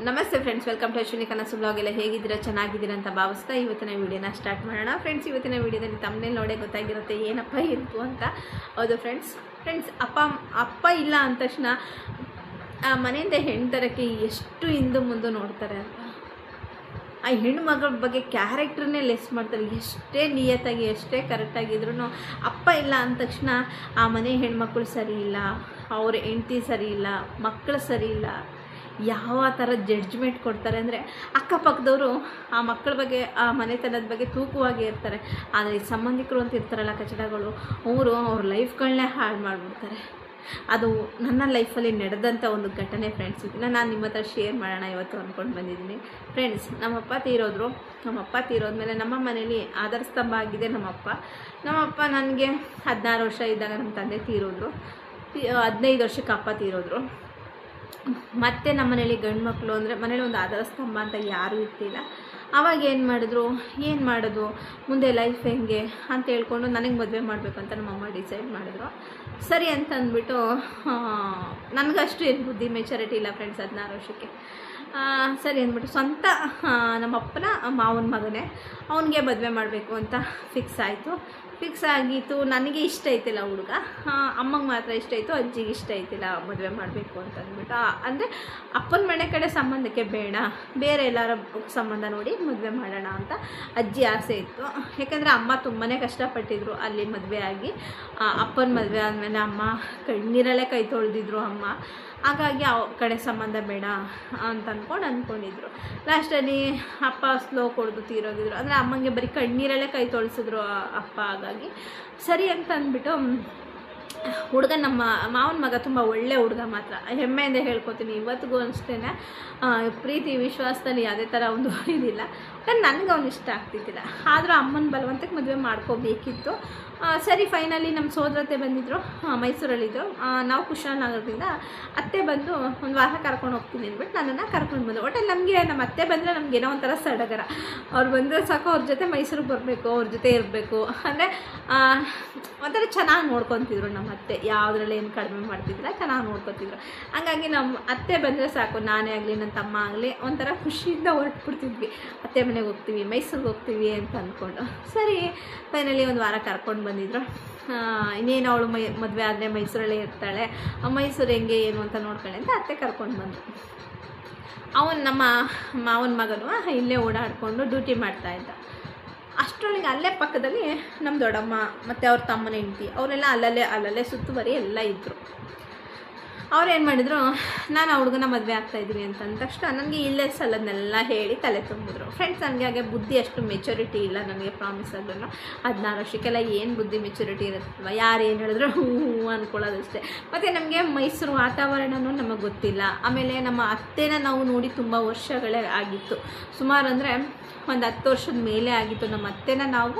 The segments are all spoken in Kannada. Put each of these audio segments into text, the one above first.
ನಮಸ್ತೆ ಫ್ರೆಂಡ್ಸ್, ವೆಲ್ಕಮ್ ಟು ಅಶ್ವಿನಿ ಕನಸು ಬ್ಲಾಗ್. ಎಲ್ಲ ಹೇಗಿದ್ದೀರಾ? ಚೆನ್ನಾಗಿದ್ದೀರಾ ಅಂತ ಭಾವಿಸ್ತಾ ಇವತ್ತಿನ ವಿಡಿಯೋನ ಸ್ಟಾರ್ಟ್ ಮಾಡೋಣ. ಫ್ರೆಂಡ್ಸ್, ಇವತ್ತಿನ ವಿಡಿಯೋದಲ್ಲಿ ತಮ್ಮನೇಲಿ ನೋಡೇ ಗೊತ್ತಾಗಿರುತ್ತೆ ಏನಪ್ಪ ಇತ್ತು ಅಂತ. ಹೌದು ಫ್ರೆಂಡ್ಸ್, ಅಪ್ಪ ಇಲ್ಲ ಅಂದ ತಕ್ಷಣ ಆ ಮನೆಯಿಂದ ಹೆಣ್ಣು ತರಕ್ಕೆ ಎಷ್ಟು ಹಿಂದೆ ಮುಂದೆ ನೋಡ್ತಾರೆ ಅಂತ. ಆ ಹೆಣ್ಣು ಮಗಳ ಬಗ್ಗೆ ಕ್ಯಾರೆಕ್ಟ್ರನ್ನೇ ಲೆಸ್ ಮಾಡ್ತಾರೆ. ಎಷ್ಟೇ ನಿಯತ್ತಾಗಿ ಎಷ್ಟೇ ಕರೆಕ್ಟಾಗಿದ್ರು ಅಪ್ಪ ಇಲ್ಲ ಅಂದ ತಕ್ಷಣ ಆ ಮನೆ ಹೆಣ್ಮಕ್ಳು ಸರಿ ಇಲ್ಲ, ಅವ್ರ ಹೆಂಡತಿ ಸರಿ ಇಲ್ಲ, ಮಕ್ಕಳು ಸರಿ ಇಲ್ಲ, ಯಾವ ಥರ ಜಡ್ಜ್ಮೆಂಟ್ ಕೊಡ್ತಾರೆ ಅಂದರೆ ಅಕ್ಕಪಕ್ಕದವರು ಆ ಮಕ್ಕಳ ಬಗ್ಗೆ ಆ ಮನೆತನದ ಬಗ್ಗೆ ತೂಕವಾಗಿ ಇರ್ತಾರೆ. ಆದರೆ ಸಂಬಂಧಿಕರು ಅಂತ ಇರ್ತಾರಲ್ಲ ಕಚಡಗಳು, ಅವ್ರ ಲೈಫ್ಗಳನ್ನೇ ಹಾಳು ಮಾಡಿಬಿಡ್ತಾರೆ. ಅದು ನನ್ನ ಲೈಫಲ್ಲಿ ನಡೆದಂಥ ಒಂದು ಘಟನೆ ಫ್ರೆಂಡ್ಸ್. ಇದನ್ನು ನಾನು ನಿಮ್ಮ ಹತ್ರ ಶೇರ್ ಮಾಡೋಣ ಇವತ್ತು ಅಂದ್ಕೊಂಡು ಬಂದಿದ್ದೀನಿ ಫ್ರೆಂಡ್ಸ್. ನಮ್ಮಪ್ಪ ತೀರೋದ್ಮೇಲೆ ನಮ್ಮ ಮನೇಲಿ ಆಧಾರ ಸ್ತಂಭ ಆಗಿದೆ ನಮ್ಮಪ್ಪ. ನನಗೆ 16 ವರ್ಷ ಇದ್ದಾಗ ನಮ್ಮ ತಂದೆ ತೀರೋದ್ರು. 15 ವರ್ಷಕ್ಕೆ ಅಪ್ಪ ತೀರೋದ್ರು. ಮತ್ತು ನಮ್ಮ ಮನೇಲಿ ಗಂಡು ಮಕ್ಕಳು ಅಂದರೆ ಮನೇಲಿ ಒಂದು ಆಧಾರ ಸ್ತಂಭ ಅಂತ ಯಾರೂ ಇರ್ತಿಲ್ಲ. ಆವಾಗ ಏನು ಮಾಡೋದು ಮುಂದೆ ಲೈಫ್ ಹೆಂಗೆ ಅಂತ ಹೇಳ್ಕೊಂಡು ನನಗೆ ಮದುವೆ ಮಾಡಬೇಕಂತ ನಮ್ಮಮ್ಮ ಡಿಸೈಡ್ ಮಾಡಿದ್ರು. ಸರಿ ಅಂತ ಅಂದ್ಬಿಟ್ಟು ನನಗಷ್ಟು ಏನು ಬುದ್ಧಿ ಮೆಚುರಿಟಿ ಇಲ್ಲ ಫ್ರೆಂಡ್ಸ್ 16 ವರ್ಷಕ್ಕೆ. ಸರಿ ಅಂದ್ಬಿಟ್ಟು ಸ್ವಂತ ನಮ್ಮಪ್ಪನ ಮಾವನ ಮಗನೇ ಅವನಿಗೆ ಮದುವೆ ಮಾಡಬೇಕು ಅಂತ ಫಿಕ್ಸ್ ಆಗಿತ್ತು. ನನಗೆ ಇಷ್ಟ ಐತಿಲ್ಲ ಹುಡುಗ, ಅಮ್ಮಂಗೆ ಮಾತ್ರ ಇಷ್ಟ ಆಯಿತು, ಅಜ್ಜಿಗೆ ಇಷ್ಟ ಐತಿಲ್ಲ ಮದುವೆ ಮಾಡಬೇಕು ಅಂತ ಅಂದ್ಬಿಟ್ಟು. ಅಂದರೆ ಅಪ್ಪನ ಮನೆ ಕಡೆ ಸಂಬಂಧಕ್ಕೆ ಬೇಡ, ಬೇರೆ ಎಲ್ಲರ ಸಂಬಂಧ ನೋಡಿ ಮದುವೆ ಮಾಡೋಣ ಅಂತ ಅಜ್ಜಿ ಆಸೆ ಇತ್ತು. ಯಾಕೆಂದರೆ ಅಮ್ಮ ತುಂಬಾ ಕಷ್ಟಪಟ್ಟಿದ್ರು ಅಲ್ಲಿ ಮದುವೆ ಆಗಿ. ಅಪ್ಪನ ಮದುವೆ ಆದಮೇಲೆ ಅಮ್ಮ ಕಣ್ಣೀರಲ್ಲೇ ಕೈ ತೊಳೆದಿದ್ರು ಅಮ್ಮ. ಹಾಗಾಗಿ ಆ ಕಡೆ ಸಂಬಂಧ ಬೇಡ ಅಂತ ಅಂದ್ಕೊಂಡಿದ್ರು. ಲಾಸ್ಟಲ್ಲಿ ಅಪ್ಪ ಸ್ಲೋ ಕೊಡ್ದು ತೀರೋಗಿದ್ರು. ಅಂದರೆ ಅಮ್ಮಂಗೆ ಬರೀ ಕಣ್ಣೀರಲ್ಲೇ ಕೈ ತೊಳೆಸಿದ್ರು ಅಪ್ಪ. ಹಾಗಾಗಿ ಸರಿ ಅಂತ ಅಂದ್ಬಿಟ್ಟು ಹುಡುಗ ನಮ್ಮ ಮಾವನ ಮಗ ತುಂಬ ಒಳ್ಳೆ ಹುಡುಗ, ಮಾತ್ರ ಹೆಮ್ಮೆಯಿಂದ ಹೇಳ್ಕೊತೀನಿ ಇವತ್ತಿಗೂ ಅಷ್ಟೇ. ಪ್ರೀತಿ ವಿಶ್ವಾಸದಲ್ಲಿ ಯಾವುದೇ ಥರ ಒಂದು ಇದಿಲ್ಲ. ನನಗೆ ಅವ್ನು ಇಷ್ಟ ಆಗ್ತಿದ್ದಿಲ್ಲ. ಆದರೂ ಅಮ್ಮನ ಬಲವಂತಕ್ಕೆ ಮದುವೆ ಮಾಡ್ಕೋಬೇಕಿತ್ತು. ಸರಿ ಫೈನಲಿ ನಮ್ಮ ಸೋದರತ್ತೆ ಬಂದಿದ್ದರು, ಮೈಸೂರಲ್ಲಿದ್ದರು. ನಾವು ಕುಶಾಲನಗರದಿಂದ ಅತ್ತೆ ಬಂದು ಒಂದು ವಾರ ಕರ್ಕೊಂಡು ಹೋಗ್ತೀನಿ ಅಂದ್ಬಿಟ್ಟು ನನ್ನನ್ನು ಕರ್ಕೊಂಡು ಬಂದರು. ಒಟ್ಟಲ್ಲಿ ನಮಗೆ ನಮ್ಮ ಅತ್ತೆ ಬಂದರೆ ನಮಗೇನೋ ಒಂಥರ ಸಡಗರ. ಅವ್ರು ಬಂದರೆ ಸಾಕು, ಅವ್ರ ಜೊತೆ ಮೈಸೂರಿಗೆ ಬರಬೇಕು, ಅವ್ರ ಜೊತೆ ಇರಬೇಕು. ಅಂದರೆ ಒಂಥರ ಚೆನ್ನಾಗಿ ನೋಡ್ಕೊತಿದ್ರು ನಮ್ಮ ಅತ್ತೆ. ಯಾವುದ್ರಲ್ಲಿ ಏನು ಕಡಿಮೆ ಮಾಡ್ತಿದ್ದಿಲ್ಲ, ಚೆನ್ನಾಗಿ ನೋಡ್ಕೊತಿದ್ರು. ಹಂಗಾಗಿ ನಮ್ಮ ಅತ್ತೆ ಬಂದರೆ ಸಾಕು, ನಾನೇ ಆಗಲಿ ನನ್ನ ತಮ್ಮ ಆಗಲಿ ಒಂಥರ ಖುಷಿಯಿಂದ ಹೊರಟ್ಬಿಡ್ತಿದ್ವಿ. ಅತ್ತೆ ಮನೆಗೆ ಹೋಗ್ತೀವಿ, ಮೈಸೂರಿಗೆ ಹೋಗ್ತೀವಿ ಅಂತ ಅಂದ್ಕೊಂಡು. ಸರಿ ಫೈನಲಿ ಒಂದು ವಾರ ಕರ್ಕೊಂಡು ಬಂದಿದ್ರು. ಇನ್ನೇನು ಅವಳು ಮದುವೆ ಆದರೆ ಮೈಸೂರಲ್ಲೇ ಇರ್ತಾಳೆ, ಮೈಸೂರು ಹೆಂಗೆ ಏನು ಅಂತ ನೋಡ್ಕೊಳ್ಳಿ ಅಂತ ಅತ್ತೆ ಕರ್ಕೊಂಡು ಬಂದರು. ನಮ್ಮ ಮಾವನ ಮಗನು ಇಲ್ಲೇ ಓಡಾಡಿಕೊಂಡು ಡ್ಯೂಟಿ ಮಾಡ್ತಾಯಿದ್ದ. ಅಷ್ಟರೊಳಗೆ ಅಲ್ಲೇ ಪಕ್ಕದಲ್ಲಿ ನಮ್ಮ ದೊಡ್ಡಮ್ಮ ಮತ್ತು ಅವ್ರ ತಮ್ಮನ ಹೆಂಡತಿ ಅವರೆಲ್ಲ ಅಲ್ಲಲ್ಲೇ ಸುತ್ತುವರಿ ಎಲ್ಲ ಇದ್ದರು. ಅವ್ರೇನು ಮಾಡಿದ್ರು, ನಾನು ಆ ಹುಡುಗನ ಮದುವೆ ಆಗ್ತಾಯಿದ್ದೀನಿ ಅಂತ ಅಂದ ತಕ್ಷಣ ನನಗೆ ಇಲ್ಲೇ ಸಲನ್ನೆಲ್ಲ ಹೇಳಿ ತಲೆ ತುಂಬಿದ್ರು. ಫ್ರೆಂಡ್ಸ್, ನನಗೆ ಹಾಗೆ ಬುದ್ಧಿ ಅಷ್ಟು ಮೆಚುರಿಟಿ ಇಲ್ಲ. ನನಗೆ ಪ್ರಾಮಿಸ್ ಆದ್ರೂ 16 ವರ್ಷಕ್ಕೆಲ್ಲ ಏನು ಬುದ್ಧಿ ಮೆಚುರಿಟಿ ಇರುತ್ತಲ್ವ, ಯಾರು ಏನು ಹೇಳಿದ್ರು ಹೂ ಅಂದ್ಕೊಳ್ಳೋದಷ್ಟೇ. ಮತ್ತು ನಮಗೆ ಮೈಸೂರು ವಾತಾವರಣವೂ ನಮಗೆ ಗೊತ್ತಿಲ್ಲ. ಆಮೇಲೆ ನಮ್ಮ ಅತ್ತೆನ ನಾವು ನೋಡಿ ತುಂಬ ವರ್ಷಗಳೇ ಆಗಿತ್ತು, ಸುಮಾರು ಅಂದರೆ ಒಂದು 10 ವರ್ಷದ ಮೇಲೆ ಆಗಿತ್ತು ನಮ್ಮ ಅತ್ತೆನ ನಾವು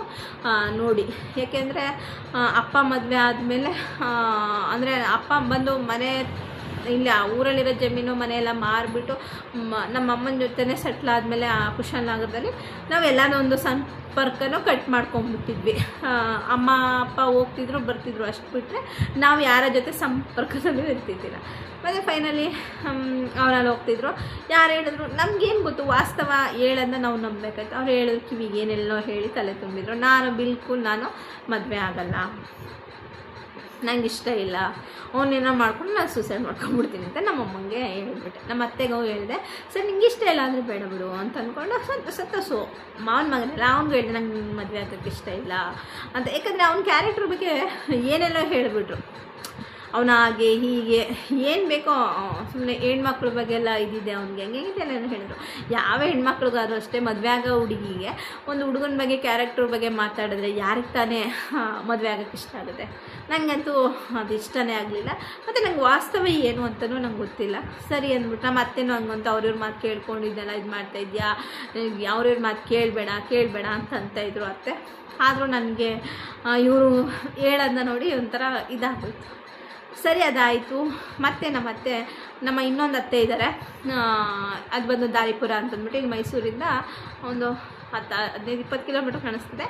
ನೋಡಿ. ಏಕೆಂದರೆ ಅಪ್ಪ ಮದುವೆ ಆದಮೇಲೆ ಅಂದರೆ ಅಪ್ಪ ಬಂದು ಮನೆ ಇಲ್ಲಿ ಆ ಊರಲ್ಲಿರೋ ಜಮೀನು ಮನೆಯೆಲ್ಲ ಮಾರಿಬಿಟ್ಟು ನಮ್ಮ ಅಮ್ಮನ ಜೊತೆನೇ ಸೆಟ್ಲ್ ಆದಮೇಲೆ ಆ ಕುಶಾಲನಗರದಲ್ಲಿ ನಾವೆಲ್ಲನೂ ಒಂದು ಸಂಪರ್ಕನೂ ಕಟ್ ಮಾಡ್ಕೊಂಡ್ಬಿಟ್ಟಿದ್ವಿ. ಅಮ್ಮ ಅಪ್ಪ ಹೋಗ್ತಿದ್ರು ಬರ್ತಿದ್ರು, ಅಷ್ಟು ಬಿಟ್ಟರೆ ನಾವು ಯಾರ ಜೊತೆ ಸಂಪರ್ಕದಲ್ಲೂ ಇರ್ತಿದ್ದಿಲ್ಲ. ಮತ್ತು ಫೈನಲಿ ಅವರಲ್ಲಿ ಹೋಗ್ತಿದ್ರು. ಯಾರು ಹೇಳಿದ್ರು ನಮಗೇನು ಗೊತ್ತು, ವಾಸ್ತವ ಹೇಳೋದನ್ನ ನಾವು ನಂಬಬೇಕಾಯ್ತು. ಅವ್ರು ಹೇಳಿದ್ರು ಕಿವಿಗೆ ಏನೆಲ್ಲೋ ಹೇಳಿ ತಲೆ ತುಂಬಿದ್ರು. ನಾನು ಮದುವೆ ಆಗಲ್ಲ, ನಂಗೆ ಇಷ್ಟ ಇಲ್ಲ, ಅವನೇನೋ ಮಾಡ್ಕೊಂಡು ನಾನು ಸೂಸೈಡ್ ಮಾಡ್ಕೊಂಡ್ಬಿಡ್ತೀನಿ ಅಂತ ನಮ್ಮಮ್ಮಂಗೆ ಹೇಳ್ಬಿಟ್ಟೆ. ನಮ್ಮ ಅತ್ತೆಗೂ ಹೇಳಿದೆ, ಸರ್ ನಿಂಗೆ ಇಷ್ಟ ಇಲ್ಲ ಅಂದರೆ ಬೇಡ ಬಿಡು ಅಂತ ಅಂದ್ಕೊಂಡು ಸತ್ತಸು ಮಾವನ ಮಗನೆಲ್ಲ ಅವ್ನಿಗೆ ಹೇಳಿದೆ ನಂಗೆ ಮದುವೆ ಆಗೋಕ್ಕೆ ಇಷ್ಟ ಇಲ್ಲ ಅಂತ. ಯಾಕಂದರೆ ಅವ್ನ ಕ್ಯಾರೆಕ್ಟ್ರ್ ಬಗ್ಗೆ ಏನೆಲ್ಲ ಹೇಳಿಬಿಟ್ರು. ಅವನ ಹಾಗೆ ಹೀಗೆ ಏನು ಬೇಕೋ ಸುಮ್ಮನೆ ಹೆಣ್ಮಕ್ಳ ಬಗ್ಗೆ ಎಲ್ಲ ಇದಿದೆ ಅವ್ನಿಗೆ ಹೆಂಗಿದೆ ಎಲ್ಲ ಹೇಳಿದ್ರು. ಯಾವ ಹೆಣ್ಮಕ್ಳಿಗಾದ್ರೂ ಅಷ್ಟೇ, ಮದುವೆ ಆಗೋ ಹುಡುಗಿಗೆ ಒಂದು ಹುಡುಗನ ಬಗ್ಗೆ ಕ್ಯಾರೆಕ್ಟ್ರ್ ಬಗ್ಗೆ ಮಾತಾಡಿದ್ರೆ ಯಾರಿಗೆ ತಾನೇ ಮದುವೆ ಆಗೋಕ್ಕೆ ಇಷ್ಟ ಆಗುತ್ತೆ. ನನಗಂತೂ ಅದು ಇಷ್ಟನೇ ಆಗಲಿಲ್ಲ. ಮತ್ತು ನಂಗೆ ವಾಸ್ತವ ಏನು ಅಂತಲೂ ನಂಗೆ ಗೊತ್ತಿಲ್ಲ. ಸರಿ ಅಂದ್ಬಿಟ್ಟು ನಮ್ಮ ಅತ್ತೆನೂ ಹಂಗಂತ ಅವ್ರವ್ರ ಮಾತು ಕೇಳ್ಕೊಂಡಿದ್ದೆಲ್ಲ ಇದು ಮಾಡ್ತಾಯಿದ್ಯಾ, ಅವ್ರವ್ರ ಮಾತು ಕೇಳಬೇಡ ಅಂತಂತಾಯಿದ್ರು ಅತ್ತೆ. ಆದರೂ ನನಗೆ ಇವರು ಹೇಳೋದನ್ನ ನೋಡಿ ಒಂಥರ ಇದಾಗೋಯ್ತು. ಸರಿ ಅದಾಯಿತು. ಮತ್ತೆ ನಮ್ಮ ಇನ್ನೊಂದು ಅತ್ತೆ ಇದ್ದಾರೆ, ಅದು ಬಂದು ದಾರಿಪುರ ಅಂತಂದ್ಬಿಟ್ಟು ಇಲ್ಲಿ ಮೈಸೂರಿಂದ ಒಂದು 10-15-20 ಕಿಲೋಮೀಟ್ರ್ ಕಾಣಿಸ್ತದೆ.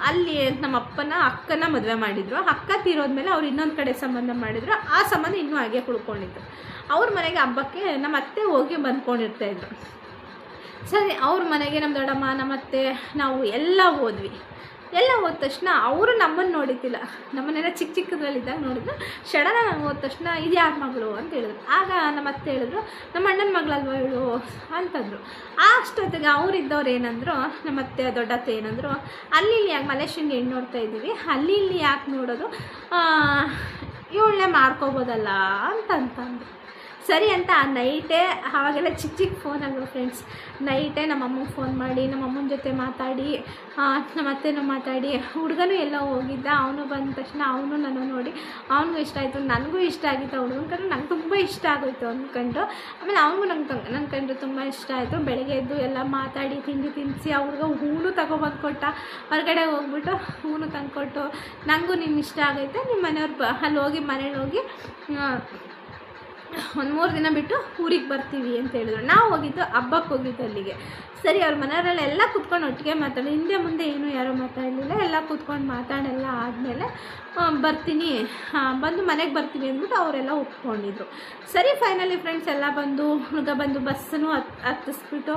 ಅಲ್ಲಿ ನಮ್ಮ ಅಕ್ಕನ ಮದುವೆ ಮಾಡಿದರು. ಅಕ್ಕ ತೀರೋದ್ಮೇಲೆ ಅವ್ರು ಇನ್ನೊಂದು ಕಡೆ ಸಂಬಂಧ ಮಾಡಿದರು. ಆ ಸಂಬಂಧ ಇನ್ನೂ ಹಾಗೆ ಉಳ್ಕೊಂಡಿತ್ತು. ಅವ್ರ ಮನೆಗೆ ಹಬ್ಬಕ್ಕೆ ನಮ್ಮ ಅತ್ತೆ ಹೋಗಿ ಬಂದ್ಕೊಂಡಿರ್ತಾಯಿದ್ರು. ಸರಿ, ಅವ್ರ ಮನೆಗೆ ನಮ್ಮ ದೊಡ್ಡಮ್ಮ ನಮ್ಮ ಅತ್ತೆ ನಾವು ಎಲ್ಲ ಹೋದ್ವಿ. ಹೋದ ತಕ್ಷಣ ಅವರು ನಮ್ಮನ್ನು ನೋಡಿದ್ದಿಲ್ಲ, ನಮ್ಮನ್ನೆಲ್ಲ ಚಿಕ್ಕದ್ರಲ್ಲಿದ್ದಾಗ ನೋಡಿದ್ರು. ಸಡನ್ ನಾನು ಹೋದ ತಕ್ಷಣ ಇದು ಯಾರ ಮಗಳು ಅಂತ ಹೇಳಿದ್ರು. ಆಗ ನಮ್ಮ ಅತ್ತೆ ಹೇಳಿದ್ರು, ನಮ್ಮ ಅಣ್ಣನ ಮಗಳಲ್ವ ಇವಳು ಅಂತಂದರು. ಅಷ್ಟೊತ್ತಿಗೆ ಅವರಿದ್ದವ್ರು ಏನಂದರು, ನಮ್ಮ ಅತ್ತೆ ದೊಡ್ಡತ್ತೆ ಏನಂದರು, ಅಲ್ಲಿ ಯಾಕೆ ಮಲೇಷನ್ಗೆ ಹೆಣ್ಣು ನೋಡ್ತಾ ಇದ್ದೀವಿ, ಅಲ್ಲಿ ಯಾಕೆ ನೋಡೋದು, ಇವಳನ್ನೇ ಮಾಡ್ಕೋಬೋದಲ್ಲ ಅಂತಂತಂದರು. ಸರಿ ಅಂತ ಆ ನೈಟೇ, ಆವಾಗೆಲ್ಲ ಚಿಕ್ಕ ಫೋನ್ ಅಲ್ವ ಫ್ರೆಂಡ್ಸ್, ನೈಟೇ ನಮ್ಮಮ್ಮಗೆ ಫೋನ್ ಮಾಡಿ ನಮ್ಮಮ್ಮನ ಜೊತೆ ಮಾತಾಡಿ ನಮ್ಮ ಅತ್ತೆನೂ ಮಾತಾಡಿ, ಹುಡುಗನೂ ಎಲ್ಲ ಹೋಗಿದ್ದ. ಅವನು ಬಂದ ತಕ್ಷಣ ಅವನು ನಾನು ನೋಡಿ ಅವನಿಗೂ ಇಷ್ಟ ಆಯಿತು, ನನಗೂ ಇಷ್ಟ ಆಗಿತ್ತು. ಹುಡುಗನ ಕಂಡ್ರೆ ನಂಗೆ ತುಂಬ ಇಷ್ಟ ಆಗೋಯ್ತು ಅಂದ್ಕೊಂಡು. ಆಮೇಲೆ ಅವನಿಗೂ ನನ್ನ ಕಂಡ್ರೆ ತುಂಬ ಇಷ್ಟ ಆಯಿತು. ಬೆಳಗ್ಗೆ ಎದ್ದು ಎಲ್ಲ ಮಾತಾಡಿ ತಿಂಡಿ ತಿನ್ನಿಸಿ ಆ ಹುಡುಗ ಹೂನು ತಗೊಬಂದು ಕೊಟ್ಟ. ಹೊರಗಡೆ ಹೋಗ್ಬಿಟ್ಟು ಹೂನು ತಂದುಕೊಟ್ಟು, ನನಗೂ ನಿನ್ನ ಇಷ್ಟ ಆಗೈತೆ, ನಿಮ್ಮ ಮನೆಯವ್ರು ಅಲ್ಲಿ ಹೋಗಿ ಮನೇಲಿ ಹೋಗಿ ಒಂದು 3 ದಿನ ಬಿಟ್ಟು ಊರಿಗೆ ಬರ್ತೀವಿ ಅಂತ ಹೇಳಿದ್ರು. ನಾವು ಹೋಗಿದ್ದು ಹಬ್ಬಕ್ಕೆ ಹೋಗಿದ್ದು ಅಲ್ಲಿಗೆ. ಸರಿ, ಅವ್ರ ಮನೆಯವರೆಲ್ಲ ಕೂತ್ಕೊಂಡು ಒಟ್ಟಿಗೆ ಮಾತಾಡಿ, ಹಿಂದೆ ಮುಂದೆ ಏನೂ ಯಾರೂ ಮಾತಾಡಲಿಲ್ಲ. ಎಲ್ಲ ಕೂತ್ಕೊಂಡು ಮಾತಾಡೆಲ್ಲ ಆದಮೇಲೆ ಬರ್ತೀನಿ, ಬಂದು ಮನೆಗೆ ಬರ್ತೀನಿ ಅಂದ್ಬಿಟ್ಟು ಅವರೆಲ್ಲ ಒಪ್ಕೊಂಡಿದ್ರು. ಸರಿ, ಫೈನಲಿ ಫ್ರೆಂಡ್ಸ್ ಎಲ್ಲ ಬಂದು ಹುಡುಗ ಬಂದು ಬಸ್ಸನ್ನು ಹತ್ತಿಸ್ಬಿಟ್ಟು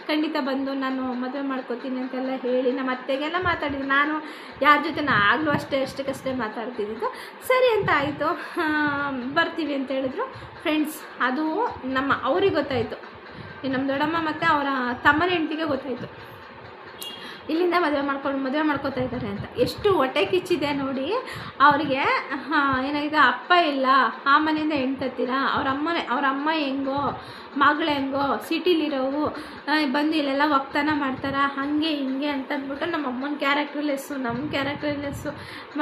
ಖಂಡಿತ ಬಂದು ನಾನು ಮದುವೆ ಮಾಡ್ಕೋತೀನಿ ಅಂತೆಲ್ಲ ಹೇಳಿ ನಮ್ಮ ಅತ್ತೆಗೆಲ್ಲ ಮಾತಾಡಿದ್ದು. ನಾನು ಯಾರ ಜೊತೆ ಆಗಲೂ ಅಷ್ಟಕ್ಕಷ್ಟೇ ಮಾತಾಡ್ತಿದ್ದು. ಸರಿ ಅಂತ ಆಯಿತು, ಬರ್ತೀವಿ ಅಂತ ಹೇಳಿದ್ರು. ಫ್ರೆಂಡ್ಸ್, ಅದು ಅವ್ರಿಗೆ ಗೊತ್ತಾಯಿತು, ನಮ್ಮ ದೊಡ್ಡಮ್ಮ ಮತ್ತು ಅವರ ತಮ್ಮನ ಹೆಂಡತಿಗೆ ಗೊತ್ತಾಯಿತು ಇಲ್ಲಿಂದ ಮದುವೆ ಮಾಡ್ಕೋತಾ ಇದ್ದಾರೆ ಅಂತ. ಎಷ್ಟು ಹೊಟ್ಟೆ ಕಿಚ್ಚಿದೆ ನೋಡಿ ಅವರಿಗೆ. ಏನಾಗಿದೆ, ಅಪ್ಪ ಇಲ್ಲ, ಆ ಮನೆಯಿಂದ ಹೆಣ್ಣು ತತ್ತೀರಾ, ಅವ್ರ ಅಮ್ಮ ಹೆಂಗೋ, ಮಗಳು ಹೆಂಗೋ, ಸಿಟಿಲಿರೋವು ಬಂದು ಇಲ್ಲೆಲ್ಲ ಒಕ್ತನ ಮಾಡ್ತಾರೆ, ಹಾಗೆ ಹಿಂಗೆ ಅಂತಂದ್ಬಿಟ್ಟು ನಮ್ಮ ಅಮ್ಮನ ಕ್ಯಾರೆಕ್ಟರ್ಲೆಸ್ಸು, ನಮ್ಮ ಕ್ಯಾರೆಕ್ಟರ್ಲೆಸ್ಸು,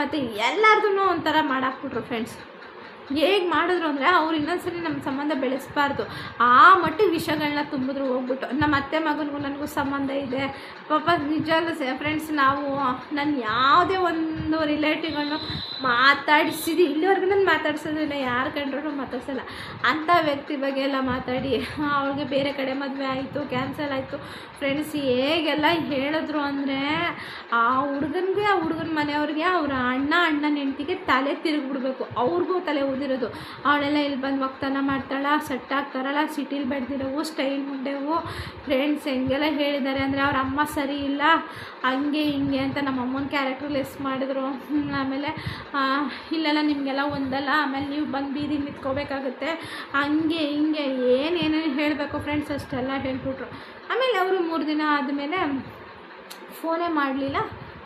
ಮತ್ತು ಎಲ್ಲರದೂ ಒಂಥರ ಮಾಡಾಕ್ಬಿಟ್ರು ಫ್ರೆಂಡ್ಸ್. ಹೇಗೆ ಮಾಡಿದ್ರು ಅಂದರೆ, ಅವ್ರು ಇನ್ನೊಂದ್ಸರಿ ನಮ್ಮ ಸಂಬಂಧ ಬೆಳೆಸಬಾರ್ದು ಆ ಮಟ್ಟಿಗೆ ವಿಷಯಗಳನ್ನ ತುಂಬಿದ್ರು ಹೋಗ್ಬಿಟ್ಟು. ನಮ್ಮ ಅತ್ತೆ ಮಗನಿಗೂ ನನಗೂ ಸಂಬಂಧ ಇದೆ ಪಾಪ. ನಿಜವಾಗ್ಲೂ ಫ್ರೆಂಡ್ಸ್, ನಾನು ಯಾವುದೇ ಒಂದು ರಿಲೇಟಿವ್ಗಳನ್ನ ಮಾತಾಡಿಸಿದ್ದು ಇಲ್ಲಿವರೆಗೂ ನಾನು ಮಾತಾಡ್ಸೋದಿಲ್ಲ, ಯಾರು ಕಂಡ್ರೂ ಮಾತಾಡ್ಸೋಲ್ಲ. ಅಂಥ ವ್ಯಕ್ತಿ ಬಗ್ಗೆ ಎಲ್ಲ ಮಾತಾಡಿ ಅವ್ರಿಗೆ ಬೇರೆ ಕಡೆ ಮದುವೆ ಆಯಿತು, ಕ್ಯಾನ್ಸಲ್ ಆಯಿತು. ಫ್ರೆಂಡ್ಸ್, ಹೇಗೆಲ್ಲ ಹೇಳಿದ್ರು ಅಂದರೆ, ಆ ಹುಡುಗನಿಗೆ, ಆ ಹುಡುಗನ ಮನೆಯವ್ರಿಗೆ, ಅವರ ಅಣ್ಣನ ಹೆಂಡತಿಗೆ ತಲೆ ತಿರುಗಿಬಿಡ್ಬೇಕು. ಅವ್ರಿಗೂ ತಲೆ ಓದಿರೋದು. ಅವಳೆಲ್ಲ ಇಲ್ಲಿ ಬಂದು ವಾಗ್ದಾನ ಮಾಡ್ತಾಳ, ಸೆಟ್ ಆಗ್ತಾರಲ್ಲ, ಸಿಟಿಲಿ ಬೆಳೆದಿರೋವು, ಸ್ಟೈಲ್ ಮುಂಡೆವು. ಫ್ರೆಂಡ್ಸ್, ಹೆಂಗೆಲ್ಲ ಹೇಳಿದ್ದಾರೆ ಅಂದರೆ, ಅವ್ರ ಅಮ್ಮ ಸರಿ ಇಲ್ಲ, ಹಂಗೆ ಹಿಂಗೆ ಅಂತ ನಮ್ಮ ಅಮ್ಮನ ಕ್ಯಾರೆಕ್ಟರ್ ಲೆಸ್ ಮಾಡಿದ್ರು. ಆಮೇಲೆ ಇಲ್ಲೆಲ್ಲ ನಿಮಗೆಲ್ಲ ಒಂದಲ್ಲ, ಆಮೇಲೆ ನೀವು ಬಂದು ಬೀದಿಗೆ ನಿಂತ್ಕೋಬೇಕಾಗುತ್ತೆ, ಹಂಗೆ ಹಿಂಗೆ ಏನೇನೇನು ಹೇಳಬೇಕು ಫ್ರೆಂಡ್ಸ್, ಅಷ್ಟೆಲ್ಲ ಹೇಳ್ಬಿಟ್ರು. ಆಮೇಲೆ ಅವರು 3 ದಿನ ಆದಮೇಲೆ ಫೋನೇ ಮಾಡಲಿಲ್ಲ.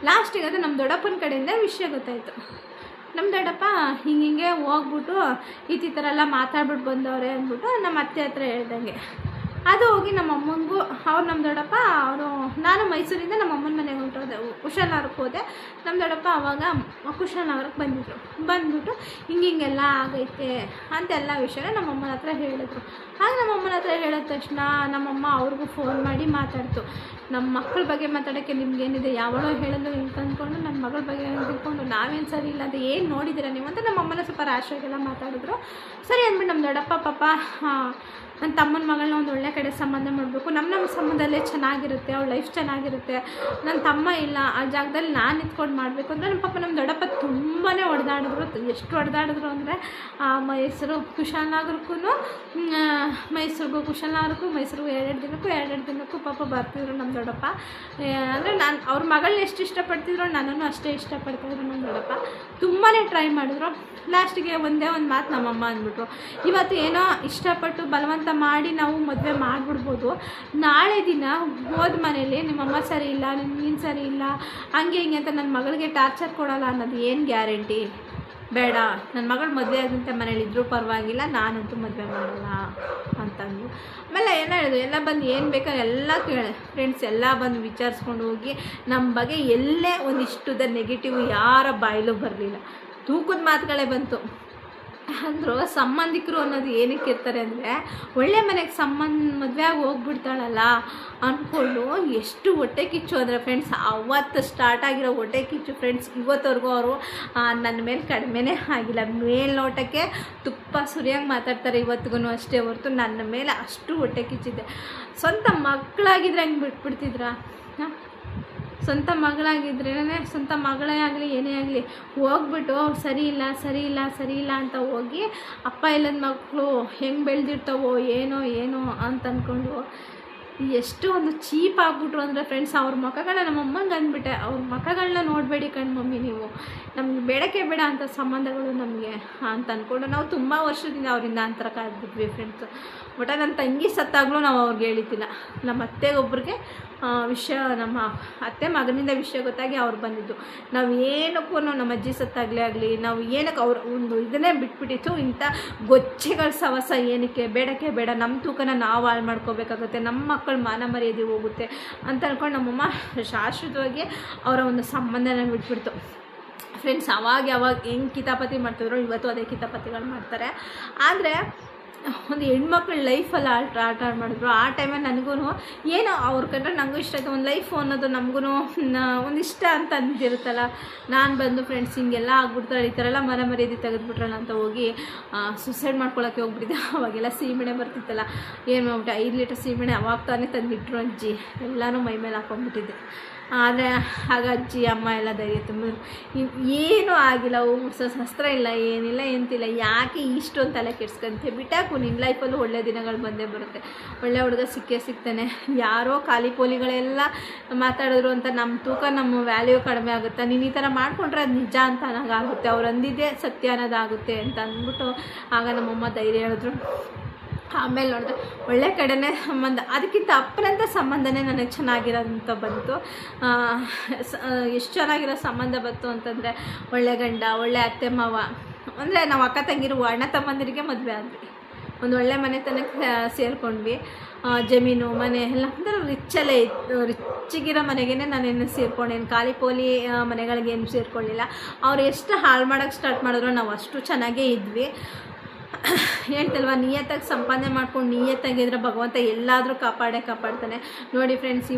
ಲಾಸ್ಟಿಗೆ ಅದು ನಮ್ಮ ದೊಡ್ಡಪ್ಪನ ಕಡೆಯಿಂದ ವಿಷಯ ಗೊತ್ತಾಯಿತು. ನಮ್ಮ ದೊಡ್ಡಪ್ಪ ಹಿಂಗೆ ಹೋಗ್ಬಿಟ್ಟು ಈ ಥರ ಎಲ್ಲ ಮಾತಾಡ್ಬಿಟ್ಟು ಬಂದವ್ರೆ ಅಂದ್ಬಿಟ್ಟು ನಮ್ಮ ಅತ್ತೆ ಹತ್ರ ಹೇಳ್ದಂಗೆ ಅದು ಹೋಗಿ ನಮ್ಮ ಅಮ್ಮನಿಗೂ, ನಮ್ಮ ದೊಡ್ಡಪ್ಪ ನಾನು ಮೈಸೂರಿಂದ ನಮ್ಮ ಅಮ್ಮನ ಮನೆಗೆ ಹೊಂಟೋದೆ, ಕುಶಾಲನಗರಕ್ಕೆ ಹೋದೆ. ನಮ್ಮ ದೊಡ್ಡಪ್ಪ ಆವಾಗ ಕುಶಾಲನಗರಕ್ಕೆ ಬಂದ್ಬಿಟ್ಟು ಹಿಂಗೆಲ್ಲ ಆಗೈತೆ ಅಂತೆಲ್ಲ ವಿಷಯನ ನಮ್ಮ ಅಮ್ಮನ ಹತ್ರ ಹೇಳಿದ್ರು. ಹಾಗೆ ನಮ್ಮ ಅಮ್ಮನ ಹತ್ರ ಹೇಳಿದ ತಕ್ಷಣ ನಮ್ಮಮ್ಮ ಅವ್ರಿಗೂ ಫೋನ್ ಮಾಡಿ ಮಾತಾಡ್ತು. ನಮ್ಮ ಮಕ್ಕಳ ಬಗ್ಗೆ ಮಾತಾಡೋಕ್ಕೆ ನಿಮ್ಗೇನಿದೆ, ಯಾವಳೋ ಹೇಳೋದು ಹಿಂಗೆ ಅಂದ್ಕೊಂಡು ನನ್ನ ಮಗಳ ಬಗ್ಗೆ ತಿಳ್ಕೊಂಡು ನಾವೇನು ಸರಿ ಇಲ್ಲ ಅಂತ ಏನು ನೋಡಿದ್ದೀರಾ ನೀವು ಅಂತ ನಮ್ಮ ಅಮ್ಮನ ಸ್ವಲ್ಪ ರಾಶಿಯಾಗೆಲ್ಲ ಮಾತಾಡಿದ್ರು. ಸರಿ ಅಂದ್ಬಿಟ್ಟು ನಮ್ಮ ದೊಡ್ಡಪ್ಪ ಪಾಪ ನನ್ನ ತಮ್ಮನ ಮಗಳನ್ನ ಒಂದು ಒಳ್ಳೆ ಕಡೆ ಸಂಬಂಧ ಮಾಡಬೇಕು, ನಮ್ಮ ಸಂಬಂಧದಲ್ಲೇ ಚೆನ್ನಾಗಿರುತ್ತೆ, ಅವ್ಳ ಲೈಫ್ ಚೆನ್ನಾಗಿರುತ್ತೆ, ನನ್ನ ತಮ್ಮ ಇಲ್ಲ ಆ ಜಾಗದಲ್ಲಿ ನಾನು ನಿಂತ್ಕೊಂಡು ಮಾಡಬೇಕು ಅಂದರೆ ನಮ್ಮ ದೊಡ್ಡಪ್ಪ ತುಂಬಾ ಹೊಡೆದಾಡಿದ್ರು. ಎಷ್ಟು ಹೊಡೆದಾಡಿದ್ರು ಅಂದರೆ ಮೈಸೂರು ಕುಶಾಲನಗರಕ್ಕೂ ಮೈಸೂರಿಗೂ 2 ದಿನಕ್ಕೂ ಪಾಪ ಬರ್ತಿದ್ರು ನಮ್ಮ ದೊಡ್ಡಪ್ಪ. ಅಂದರೆ ನಾನು ಅವ್ರ ಮಗಳನ್ನ ಎಷ್ಟು ಇಷ್ಟಪಡ್ತಿದ್ರು, ನನ್ನನ್ನು ಅಷ್ಟೇ ಇಷ್ಟಪಡ್ತಿದ್ರು ನಮ್ಮ ದೊಡ್ಡಪ್ಪ. ತುಂಬಾ ಟ್ರೈ ಮಾಡಿದ್ರು. ಲಾಸ್ಟಿಗೆ ಒಂದೇ ಒಂದು ಮಾತು ನಮ್ಮಮ್ಮ ಅಂದ್ಬಿಟ್ರು, ಇವತ್ತು ಏನೋ ಇಷ್ಟಪಟ್ಟು ಬಲವಂತ ಮಾಡಿ ನಾವು ಮದುವೆ ಮಾಡಿಬಿಡ್ಬೋದು, ನಾಳೆ ದಿನ ಹೋದ ಮನೇಲಿ ನಿಮ್ಮಮ್ಮ ಸರಿ ಇಲ್ಲ, ನೀನು ಸರಿ ಇಲ್ಲ, ಹಂಗೆ ಹಿಂಗೆ ಅಂತ ನನ್ನ ಮಗಳಿಗೆ ಟಾರ್ಚರ್ ಕೊಡೋಲ್ಲ ಅನ್ನೋದು ಏನು ಗ್ಯಾರಂಟಿ? ಬೇಡ, ನನ್ನ ಮಗಳು ಮದುವೆ ಆದಂಥ ಮನೇಲಿದ್ದರೂ ಪರವಾಗಿಲ್ಲ, ನಾನಂತೂ ಮದುವೆ ಮಾಡಲ್ಲ ಅಂತಂದು. ಆಮೇಲೆ ಎಲ್ಲ ಹೇಳಿದ್ರು, ಎಲ್ಲ ಬಂದು ಏನು ಬೇಕೋ ಎಲ್ಲ ಕೇಳಿ ಫ್ರೆಂಡ್ಸ್, ಎಲ್ಲ ಬಂದು ವಿಚಾರಿಸ್ಕೊಂಡು ಹೋಗಿ ನಮ್ಮ ಬಗ್ಗೆ ಎಲ್ಲೇ ಒಂದಿಷ್ಟುದ ನೆಗೆಟಿವ್ ಯಾರ ಬಾಯಿಲೂ ಬರಲಿಲ್ಲ. ತೂಕದ ಮಾತುಗಳೇ ಬಂತು. ಅಂದರು ಸಂಬಂಧಿಕರು ಅನ್ನೋದು ಏನಕ್ಕೆ ಇರ್ತಾರೆ ಅಂದರೆ ಒಳ್ಳೆ ಮನೆಗೆ ಮದುವೆ ಆಗಿ ಹೋಗ್ಬಿಡ್ತಾಳಲ್ಲ ಅಂದ್ಕೊಂಡು ಎಷ್ಟು ಹೊಟ್ಟೆ ಕಿಚ್ಚು ಅಂದರೆ ಫ್ರೆಂಡ್ಸ್, ಅವತ್ತು ಸ್ಟಾರ್ಟ್ ಆಗಿರೋ ಹೊಟ್ಟೆ ಕಿಚ್ಚು ಫ್ರೆಂಡ್ಸ್ ಇವತ್ತವರೆಗೂ ಅವರು ನನ್ನ ಮೇಲೆ ಕಡಿಮೆನೇ ಆಗಿಲ್ಲ. ಮೇಲ್ನೋಟಕ್ಕೆ ತುಪ್ಪ ಸುರಿಯಂಗೆ ಮಾತಾಡ್ತಾರೆ ಇವತ್ತಿಗೂ ಅಷ್ಟೇ ಹೊರತು ನನ್ನ ಮೇಲೆ ಅಷ್ಟು ಹೊಟ್ಟೆ ಕಿಚ್ಚಿದೆ. ಸ್ವಂತ ಮಕ್ಕಳಾಗಿದ್ರೆ ಹಂಗೆ ಬಿಟ್ಬಿಡ್ತಿದ್ರಾ? ಸ್ವಂತ ಮಗಳಾಗಿದ್ರೇ ಸ್ವಂತ ಮಗಳೇ ಆಗಲಿ ಏನೇ ಆಗಲಿ ಹೋಗ್ಬಿಟ್ಟು ಸರಿ ಇಲ್ಲ ಅಂತ ಹೋಗಿ ಅಪ್ಪ ಇಲ್ಲದ ಮಕ್ಕಳು ಹೆಂಗೆ ಬೆಳೆದಿರ್ತಾವೋ ಏನೋ ಅಂತ ಅಂದ್ಕೊಂಡು ಎಷ್ಟು ಒಂದು ಚೀಪ್ ಆಗ್ಬಿಟ್ರು ಅಂದರೆ ಫ್ರೆಂಡ್ಸ್, ಅವ್ರ ಮುಖಗಳನ್ನ ನಮ್ಮಮ್ಮಂಗೆ ಅಂದ್ಬಿಟ್ಟೆ, ಅವ್ರ ಮುಖಗಳನ್ನ ನೋಡಬೇಡಿ ಮಮ್ಮಿ ನೀವು, ನಮ್ಗೆ ಬೇಡಕ್ಕೆ ಬೇಡ ಅಂತ ಸಂಬಂಧಗಳು ನಮಗೆ ಅಂತ ಅಂದ್ಕೊಂಡು ನಾವು ತುಂಬ ವರ್ಷದಿಂದ ಅವರಿಂದ ಅಂತರ ಕಾದ್ಬಿಟ್ವಿ ಫ್ರೆಂಡ್ಸು. ಬಟ್ ನನ್ನ ತಂಗಿ ಸತ್ತಾಗಲೂ ನಾವು ಅವ್ರಿಗೆ ಹೇಳಿದ್ದಿಲ್ಲ. ನಮ್ಮ ಅತ್ತೆಗೊಬ್ಬರಿಗೆ ವಿಷಯ, ನಮ್ಮ ಅತ್ತೆ ಮಗನಿಂದ ವಿಷಯ ಗೊತ್ತಾಗಿ ಅವ್ರು ಬಂದಿದ್ದು. ನಾವು ಏನಕ್ಕೂ ನಮ್ಮ ಅಜ್ಜಿ ಸತ್ತಾಗಲಿ ನಾವು ಏನಕ್ಕೆ ಅವ್ರು ಒಂದು ಇದನ್ನೇ ಬಿಟ್ಬಿಟ್ಟಿತ್ತು, ಇಂಥ ಗೊಚ್ಚೆಗಳ ಸವಸ ಏನಕ್ಕೆ, ಬೇಡಕ್ಕೆ ಬೇಡ, ನಮ್ಮ ತೂಕನ ನಾವು ಹಾಳು ಮಾಡ್ಕೋಬೇಕಾಗುತ್ತೆ, ನಮ್ಮ ಮಕ್ಕಳು ಮಾನ ಮರ್ಯಾದೆ ಹೋಗುತ್ತೆ ಅಂತ ಅಂದ್ಕೊಂಡು ನಮ್ಮಮ್ಮ ಶಾಶ್ವತವಾಗಿ ಅವರ ಒಂದು ಸಂಬಂಧನ ಬಿಟ್ಬಿಡ್ತು ಫ್ರೆಂಡ್ಸ್. ಯಾವಾಗ ಹೆಂಗೆ ಕಿತಾಪತಿ ಮಾಡ್ತಿದ್ರು ಇವತ್ತು ಅದೇ ಕಿತಾಪತಿಗಳು ಮಾಡ್ತಾರೆ. ಆದರೆ ಒಂದು ಹೆಣ್ಮಕ್ಳ ಲೈಫಲ್ಲಿ ಆಟ ಮಾಡಿದ್ರು. ಆ ಟೈಮಲ್ಲಿ ನನಗೂ ಏನೋ ಅವ್ರ ಕಂಡ್ರೆ ನನಗೂ ಇಷ್ಟ ಆಯಿತು. ಒಂದು ಲೈಫ್ ಅನ್ನೋದು ನಮಗೂ ಒಂದು ಇಷ್ಟ ಅಂತ ಅಂದಿರುತ್ತಲ್ಲ. ನಾನು ಬಂದು ಫ್ರೆಂಡ್ಸ್ ಹಿಂಗೆಲ್ಲ ಆಗ್ಬಿಡ್ತಾಳೆ, ಈ ಥರ ಎಲ್ಲ ಮರ್ಯಾದೆ ತೆಗೆದುಬಿಟ್ರಲ್ಲ ಅಂತ ಹೋಗಿ ಸುಸೈಡ್ ಮಾಡ್ಕೊಳ್ಳೋಕ್ಕೆ ಹೋಗ್ಬಿಟ್ಟಿದ್ದೆ. ಅವಾಗೆಲ್ಲ ಸೀಮೆಣ್ಣೆ ಬರ್ತಿತ್ತಲ್ಲ, ಏನು ಮಾಡ್ಬಿಟ್ಟೆ 5 ಲೀಟರ್ ಸೀಮೆಣ್ಣೆ ಅವಾಗ ತಾನೇ ತಂದಿಟ್ರು ಅಜ್ಜಿ, ಎಲ್ಲನೂ ಮೈ ಮೇಲೆ ಹಾಕೊಂಡ್ಬಿಟ್ಟಿದ್ದೆ. ಆದರೆ ಆಗ ಅಜ್ಜಿ ಅಮ್ಮ ಎಲ್ಲ ಧೈರ್ಯ ತುಂಬಿದ್ರು, ಏನೂ ಆಗಿಲ್ಲ, ಮುಟ್ಸೋ ಶಸ್ತ್ರ ಇಲ್ಲ, ಏನಿಲ್ಲ ಎಂತಿಲ್ಲ, ಯಾಕೆ ಇಷ್ಟೊಂದು ತಲೆ ಕೆಡ್ಸ್ಕೊಂತೆ, ಬಿಟ್ಟಾಕು, ನಿನ್ನ ಲೈಫಲ್ಲೂ ಒಳ್ಳೆ ದಿನಗಳು ಬಂದೇ ಬರುತ್ತೆ, ಒಳ್ಳೆ ಹುಡುಗ ಸಿಗ್ತಾನೆ. ಯಾರೋ ಖಾಲಿ ಪೋಲಿಗಳೆಲ್ಲ ಮಾತಾಡಿದ್ರು ಅಂತ ನಮ್ಮ ತೂಕ ನಮ್ಮ ವ್ಯಾಲ್ಯೂ ಕಡಿಮೆ ಆಗುತ್ತೆ, ನೀನು ಈ ಥರ ಮಾಡ್ಕೊಂಡ್ರೆ ಅದು ನಿಜ ಅಂತ ನನಗಾಗುತ್ತೆ, ಅವ್ರು ಅಂದಿದ್ದೇ ಸತ್ಯ ಅನ್ನೋದಾಗುತ್ತೆ ಅಂತ ಅಂದ್ಬಿಟ್ಟು ಆಗ ನಮ್ಮಮ್ಮ ಧೈರ್ಯ ಹೇಳಿದ್ರು. ಆಮೇಲೆ ನೋಡಿದ್ರೆ ಒಳ್ಳೆ ಕಡೆನೇ ಸಂಬಂಧ, ಅದಕ್ಕಿಂತ ಅಪ್ಪನಂಥ ಸಂಬಂಧನೇ ನನಗೆ ಚೆನ್ನಾಗಿರೋಂಥ ಬಂತು. ಎಷ್ಟು ಚೆನ್ನಾಗಿರೋ ಸಂಬಂಧ ಬಂತು ಅಂತಂದರೆ ಒಳ್ಳೆ ಗಂಡ, ಒಳ್ಳೆ ಅತ್ತೆ ಮಾವ, ಅಂದರೆ ನಾವು ಅಕ್ಕ ತಂಗಿರು ಅಣ್ಣ ತಮ್ಮಂದಿರಿಗೆ ಮದುವೆ ಆದ್ವಿ, ಒಂದು ಒಳ್ಳೆ ಮನೆತನಕ್ಕೆ ಸೇರಿಕೊಂಡ್ವಿ. ಜಮೀನು ಮನೆ ಎಲ್ಲ ಅಂದರೆ ರಿಚ್ಚಲ್ಲೇ ಇತ್ತು, ರಿಚ್ಚಿಗಿರೋ ಮನೆಗೇ ನಾನೇನು ಸೇರ್ಕೊಂಡೇನು, ಖಾಲಿ ಪೋಲಿ ಮನೆಗಳಿಗೇನು ಸೇರ್ಕೊಳ್ಳಿಲ್ಲ. ಅವ್ರು ಎಷ್ಟು ಹಾಳು ಮಾಡೋಕ್ಕೆ ಸ್ಟಾರ್ಟ್ ಮಾಡಿದ್ರು ನಾವು ಅಷ್ಟು ಚೆನ್ನಾಗೇ ಇದ್ವಿ. ಹೇಳ್ತಲ್ವ, ನಿಯತ್ತಾಗಿ ಸಂಪಾದನೆ ಮಾಡ್ಕೊಂಡು ನಿಯತ್ತಾಗಿದ್ರೆ ಭಗವಂತ ಎಲ್ಲಾದರೂ ಕಾಪಾಡ್ತಾನೆ. ನೋಡಿ ಫ್ರೆಂಡ್ಸ್,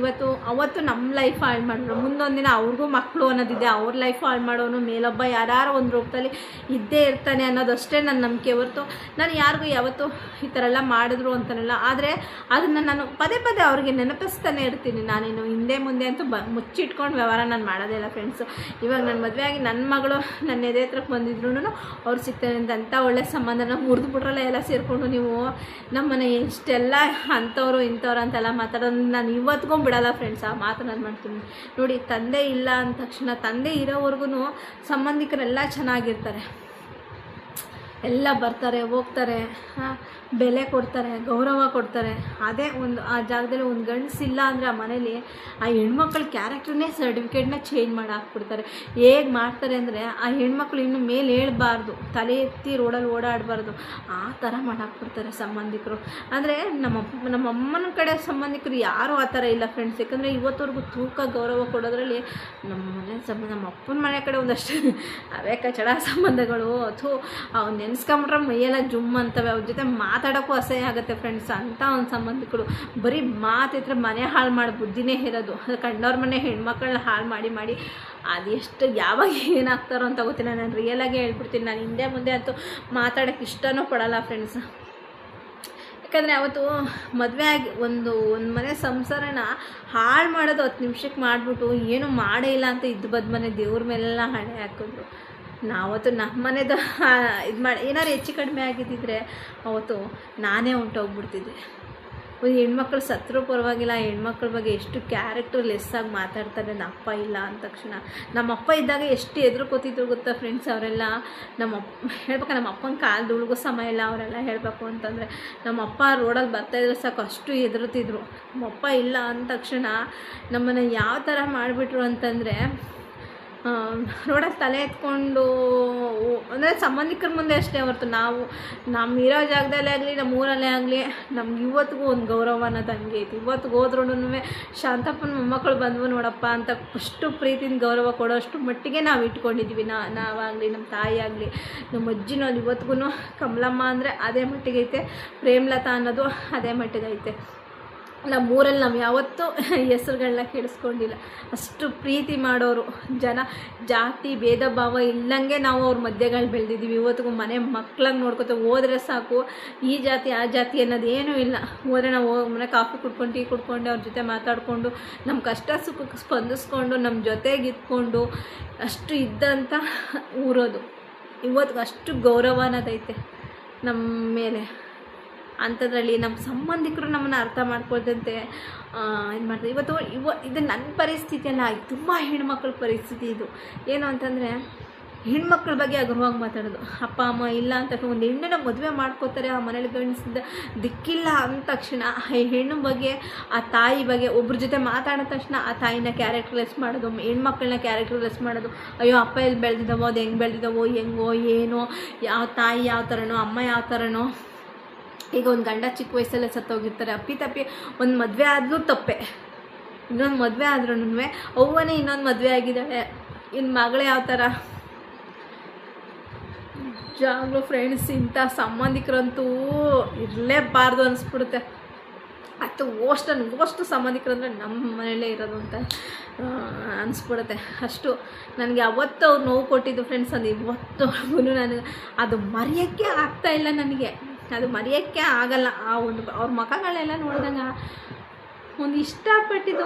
ಅವತ್ತು ನಮ್ಮ ಲೈಫ್ ಹಾಳು ಮಾಡಿದ್ರು, ಮುಂದೊಂದು ದಿನ ಅವ್ರಿಗೂ ಮಕ್ಕಳು ಅನ್ನೋದಿದೆ, ಅವ್ರ ಲೈಫ್ ಹಾಳು ಮಾಡೋನು ಮೇಲೊಬ್ಬ ಯಾರು ಒಂದು ರೂಪದಲ್ಲಿ ಇದ್ದೇ ಇರ್ತಾನೆ ಅನ್ನೋದಷ್ಟೇ ನನ್ನ ನಂಬಿಕೆ ಹೊರತು ನಾನು ಯಾರಿಗೂ ಯಾವತ್ತೂ ಈ ಥರ ಎಲ್ಲ ಮಾಡಿದ್ರು ಅಂತನಲ್ಲ. ಆದರೆ ಅದನ್ನು ನಾನು ಪದೇ ಅವ್ರಿಗೆ ನೆನಪಿಸ್ತಾನೆ ಇರ್ತೀನಿ. ನಾನೇನು ಹಿಂದೆ ಮುಂದೆ ಅಂತೂ ಮುಚ್ಚಿಟ್ಕೊಂಡು ವ್ಯವಹಾರ ನಾನು ಮಾಡೋದೇ ಇಲ್ಲ ಫ್ರೆಂಡ್ಸು. ಇವಾಗ ನನ್ನ ಮದುವೆ ಆಗಿ ನನ್ನ ಮಗಳು ನನ್ನ ಎದೆ ಹತ್ರಕ್ಕೆ ಬಂದಿದ್ರು ಅವ್ರು ಸಿಗ್ತಾನೆ ಅಂತ ಒಳ್ಳೆ ಸಂಬಂಧನ ಮುರಿದು ಬಿಟ್ರಲ್ಲ ಎಲ್ಲ ಸೇರಿಕೊಂಡು. ನೀವು ನಮ್ಮನೆ ಇಷ್ಟೆಲ್ಲ ಅಂಥವ್ರು ಇಂಥವ್ರು ಅಂತೆಲ್ಲ ಮಾತಾಡೋದು ನಾನು ಇವತ್ತಿಗೂ ಬಿಡಲ್ಲ ಫ್ರೆಂಡ್ಸ್. ಆ ಮಾತನ್ನು ಮಾಡ್ತೀನಿ ನೋಡಿ. ತಂದೆ ಇಲ್ಲ ಅಂದ ತಕ್ಷಣ ತಂದೆ ಇರೋವರೆಗೂ ಸಂಬಂಧಿಕರೆಲ್ಲ ಚೆನ್ನಾಗಿರ್ತಾರೆ, ಎಲ್ಲ ಬರ್ತಾರೆ ಹೋಗ್ತಾರೆ, ಬೆಲೆ ಕೊಡ್ತಾರೆ, ಗೌರವ ಕೊಡ್ತಾರೆ. ಅದೇ ಒಂದು ಆ ಜಾಗದಲ್ಲಿ ಒಂದು ಗಂಡಸಿಲ್ಲ ಅಂದರೆ ಆ ಮನೇಲಿ ಆ ಹೆಣ್ಮಕ್ಳ ಕ್ಯಾರೆಕ್ಟರ್ನೇ ಸರ್ಟಿಫಿಕೇಟ್ನ ಚೇಂಜ್ ಮಾಡಿ ಹಾಕ್ಬಿಡ್ತಾರೆ. ಹೇಗೆ ಮಾಡ್ತಾರೆ ಅಂದರೆ ಆ ಹೆಣ್ಮಕ್ಳು ಇನ್ನು ಮೇಲೆ ಹೇಳ್ಬಾರ್ದು, ತಲೆ ಎತ್ತಿ ರೋಡಲ್ಲಿ ಓಡಾಡಬಾರ್ದು, ಆ ಥರ ಮಾಡಾಕ್ಬಿಡ್ತಾರೆ ಸಂಬಂಧಿಕರು. ಅಂದರೆ ನಮ್ಮಮ್ಮನ ಕಡೆ ಸಂಬಂಧಿಕರು ಯಾರೂ ಆ ಥರ ಇಲ್ಲ ಫ್ರೆಂಡ್ಸ್. ಯಾಕಂದರೆ ಇವತ್ತವರೆಗೂ ತೂಕ ಗೌರವ ಕೊಡೋದ್ರಲ್ಲಿ ನಮ್ಮ ಅಪ್ಪನ ಮನೆ ಕಡೆ ಒಂದಷ್ಟು ಅವೇ ಕಚಡ ಸಂಬಂಧಗಳು ಅಥವಾ ಅವ್ನು ನೆನೆಸ್ಕೊಂಬಿಟ್ರೆ ಮೈಯೆಲ್ಲ ಜುಮ್ ಅಂತವೆ, ಅವ್ರ ಜೊತೆ ಮಾತಾಡೋಕ್ಕೂ ಅಸಹ್ಯ ಆಗುತ್ತೆ ಫ್ರೆಂಡ್ಸ್. ಅಂಥ ಒಂದು ಸಂಬಂಧಿಕರು ಬರೀ ಮಾತಿದ್ರೆ ಮನೆ ಹಾಳು ಮಾಡಿ ಬುದ್ಧಿನೇ ಇರೋದು. ಅದು ಕಂಡವ್ರ ಮನೆ ಹೆಣ್ಮಕ್ಳನ್ನ ಹಾಳು ಮಾಡಿ ಅದೆಷ್ಟು ಯಾವಾಗ ಏನಾಗ್ತಾರೋ ಅಂತ ಗೊತ್ತಿಲ್ಲ. ನಾನು ರಿಯಲಾಗೇ ಹೇಳ್ಬಿಡ್ತೀನಿ, ನಾನು ಹಿಂದೆ ಮುಂದೆ ಅಂತೂ ಮಾತಾಡೋಕ್ಕೆ ಇಷ್ಟನೂ ಪಡಲ್ಲ ಫ್ರೆಂಡ್ಸ್. ಯಾಕಂದರೆ ಅವತ್ತು ಮದುವೆ ಆಗಿ ಒಂದು ಮನೆ ಸಂಸಾರನ ಹಾಳು ಮಾಡೋದು 10 ನಿಮಿಷಕ್ಕೆ ಮಾಡಿಬಿಟ್ಟು ಏನೂ ಮಾಡೇ ಇಲ್ಲ ಅಂತ ಇದ್ದು ಬದ್ ಮನೆ ದೇವ್ರ ಮೇಲೆಲ್ಲ ಹಣೆ ಹಾಕಿದ್ರು. ನಾವತ್ತು ನಮ್ಮ ಮನೆದು ಇದು ಮಾಡಿ ಏನಾದ್ರು ಹೆಚ್ಚು ಕಡಿಮೆ ಆಗಿದ್ದಿದ್ರೆ ಅವತ್ತು ನಾನೇ ಹೊಂಟೋಗ್ಬಿಡ್ತಿದ್ದೆ. ಹೆಣ್ಮಕ್ಳು ಸತ್ರೂ ಪರವಾಗಿಲ್ಲ, ಹೆಣ್ಮಕ್ಳ ಬಗ್ಗೆ ಎಷ್ಟು ಕ್ಯಾರೆಕ್ಟರ್ ಲೆಸ್ ಆಗಿ ಮಾತಾಡ್ತಾರೆ ನಮ್ಮ ಅಪ್ಪ ಇಲ್ಲ ಅಂದ ತಕ್ಷಣ. ನಮ್ಮ ಅಪ್ಪ ಇದ್ದಾಗ ಎಷ್ಟು ಎದುರುಕೋತಿದ್ರು ಗೊತ್ತಾ ಫ್ರೆಂಡ್ಸ್ ಅವರೆಲ್ಲ. ನಮ್ಮ ಅಪ್ಪನ ಕಾಲು ದುಳ್ಗೋ ಸಮಯ ಇಲ್ಲ ಅವರೆಲ್ಲ ಹೇಳಬೇಕು ಅಂತಂದರೆ. ನಮ್ಮ ಅಪ್ಪ ರೋಡಲ್ಲಿ ಬರ್ತಾಯಿದ್ರೆ ಸಾಕು ಅಷ್ಟು ಎದುರುತ್ತಿದ್ರು. ನಮ್ಮ ಅಪ್ಪ ಇಲ್ಲ ಅಂದ ತಕ್ಷಣ ನಮ್ಮನ್ನು ಯಾವ ಥರ ಮಾಡಿಬಿಟ್ರು ಅಂತಂದರೆ ರೋಡಲ್ಲಿ ತಲೆ ಎತ್ಕೊಂಡು ಅಂದರೆ ಸಂಬಂಧಿಕರ ಮುಂದೆ ಅಷ್ಟೇ ಹೊರತು ನಾವು ನಮ್ಮ ಇರೋ ಜಾಗದಲ್ಲೇ ಆಗಲಿ ನಮ್ಮ ಊರಲ್ಲೇ ಆಗಲಿ ನಮ್ಗೆ ಇವತ್ತಿಗೂ ಒಂದು ಗೌರವ ಅನ್ನೋದು ಹಂಗೆ ಐತಿ. ಇವತ್ತಿಗೆ ಹೋದ್ರೂ ಶಾಂತಪ್ಪನ ಮೊಮ್ಮಕ್ಕಳು ಬಂದ್ವು ನೋಡಪ್ಪ ಅಂತ ಅಷ್ಟು ಪ್ರೀತಿಯಿಂದ ಗೌರವ ಕೊಡೋಷ್ಟು ಮಟ್ಟಿಗೆ ನಾವು ಇಟ್ಕೊಂಡಿದ್ವಿ. ನಾವಾಗಲಿ ನಮ್ಮ ತಾಯಿ ಆಗಲಿ ನಮ್ಮ ಅಜ್ಜಿನೂ ಇವತ್ತಿಗೂ ಕಮಲಮ್ಮ ಅಂದರೆ ಅದೇ ಮಟ್ಟಿಗೆ ಐತೆ, ಪ್ರೇಮಲತಾ ಅನ್ನೋದು ಅದೇ ಮಟ್ಟಿಗೆ ಐತೆ. ನಮ್ಮೂರಲ್ಲಿ ನಾವು ಯಾವತ್ತೂ ಹೆಸ್ರುಗಳನ್ನ ಕೇಳಿಸ್ಕೊಂಡಿಲ್ಲ. ಅಷ್ಟು ಪ್ರೀತಿ ಮಾಡೋರು ಜನ, ಜಾತಿ ಭೇದ ಭಾವ ಇಲ್ಲಂಗೆ ನಾವು ಅವ್ರ ಮಧ್ಯಗಳು ಬೆಳೆದಿದ್ದೀವಿ. ಇವತ್ತಿಗೂ ಮನೆ ಮಕ್ಳಂಗೆ ನೋಡ್ಕೊತೇವೆ. ಹೋದ್ರೆ ಸಾಕು ಈ ಜಾತಿ ಆ ಜಾತಿ ಅನ್ನೋದು ಏನೂ ಇಲ್ಲ. ಹೋದರೆ ನಾವು ಮನೆ ಕಾಫಿ ಕುಡ್ಕೊಂಡು ಟೀ ಕುಡ್ಕೊಂಡು ಅವ್ರ ಜೊತೆ ಮಾತಾಡಿಕೊಂಡು ನಮ್ಮ ಕಷ್ಟ ಸುಖಕ್ಕೆ ಸ್ಪಂದಿಸ್ಕೊಂಡು ನಮ್ಮ ಜೊತೆಗಿದ್ಕೊಂಡು ಅಷ್ಟು ಇದ್ದಂಥ ಊರೋದು. ಇವತ್ತಿಗೂ ಅಷ್ಟು ಗೌರವ ಅನ್ನೋದೈತೆ ನಮ್ಮ ಮೇಲೆ. ಅಂಥದ್ರಲ್ಲಿ ನಮ್ಮ ಸಂಬಂಧಿಕರು ನಮ್ಮನ್ನು ಅರ್ಥ ಮಾಡ್ಕೊಳ್ದಂತೆ ಏನು ಮಾಡ್ತಾರೆ. ಇದು ನನ್ನ ಪರಿಸ್ಥಿತಿ ಅಲ್ಲ, ತುಂಬ ಹೆಣ್ಮಕ್ಳ ಪರಿಸ್ಥಿತಿ ಇದು. ಏನು ಅಂತಂದರೆ ಹೆಣ್ಮಕ್ಳ ಬಗ್ಗೆ ಹಗುರವಾಗಿ ಮಾತಾಡೋದು. ಅಪ್ಪ ಅಮ್ಮ ಇಲ್ಲ ಅಂತ ಒಂದು ಹೆಣ್ಣನ್ನ ಮದುವೆ ಮಾಡ್ಕೋತಾರೆ, ಆ ಮನೇಲಿ ಗಂಡಸಿದ ದಿಕ್ಕಿಲ್ಲ ಅಂದ ತಕ್ಷಣ ಹೆಣ್ಣು ಬಗ್ಗೆ ಆ ತಾಯಿ ಬಗ್ಗೆ ಒಬ್ರ ಜೊತೆ ಮಾತಾಡಿದ ತಕ್ಷಣ ಆ ತಾಯಿನ ಕ್ಯಾರೆಕ್ಟರ್ಲೆಸ್ ಮಾಡೋದು, ಹೆಣ್ಮಕ್ಳನ್ನ ಕ್ಯಾರೆಕ್ಟರ್ಲೆಸ್ ಮಾಡೋದು. ಅಯ್ಯೋ ಅಪ್ಪ ಎಲ್ಲಿ ಬೆಳೆದಿದ್ದಾವೋ, ಅದು ಹೆಂಗೆ ಬೆಳೆದಿದ್ದಾವೋ, ಹೆಂಗೋ ಏನೋ, ಯಾವ ತಾಯಿ ಯಾವ ಥರನೋ ಅಮ್ಮ ಯಾವ ಥರನೋ. ಈಗ ಒಂದು ಗಂಡ ಚಿಕ್ಕ ವಯಸ್ಸಲ್ಲೇ ಸತ್ತೋಗಿರ್ತಾರೆ, ಅಪ್ಪಿತಪ್ಪಿ ಒಂದು ಮದುವೆ ಆದರೂ ತಪ್ಪೆ, ಇನ್ನೊಂದು ಮದುವೆ ಆದ್ರೂ ಅವ್ವನೇ ಇನ್ನೊಂದು ಮದುವೆ ಆಗಿದ್ದಾಳೆ, ಇನ್ನು ಮಗಳೇ ಯಾವ ಥರ. ಜಾಗ್ಲೂ ಫ್ರೆಂಡ್ಸ್, ಇಂಥ ಸಂಬಂಧಿಕರಂತೂ ಇರಲೇಬಾರ್ದು ಅನಿಸ್ಬಿಡುತ್ತೆ. ಅದು ಓಷ್ಟು ಸಂಬಂಧಿಕರಂದರೆ ನಮ್ಮ ಮನೆಯಲ್ಲೇ ಇರೋದು ಅಂತ ಅನಿಸ್ಬಿಡುತ್ತೆ. ಅಷ್ಟು ನನಗೆ ಅವತ್ತು ಅವ್ರು ನೋವು ಕೊಟ್ಟಿದ್ದು ಫ್ರೆಂಡ್ಸ್, ಅದು ಇವತ್ತವರೆಗೂ ನನಗೆ ಅದು ಮರೆಯೋಕ್ಕೆ ಆಗ್ತಾಯಿಲ್ಲ. ನನಗೆ ಅದು ಮರೆಯೋಕ್ಕೆ ಆಗಲ್ಲ. ಆ ಅವ್ರ ಮುಖಗಳೆಲ್ಲ ನೋಡಿದಾಗ ಒಂದು ಇಷ್ಟಪಟ್ಟಿದ್ದು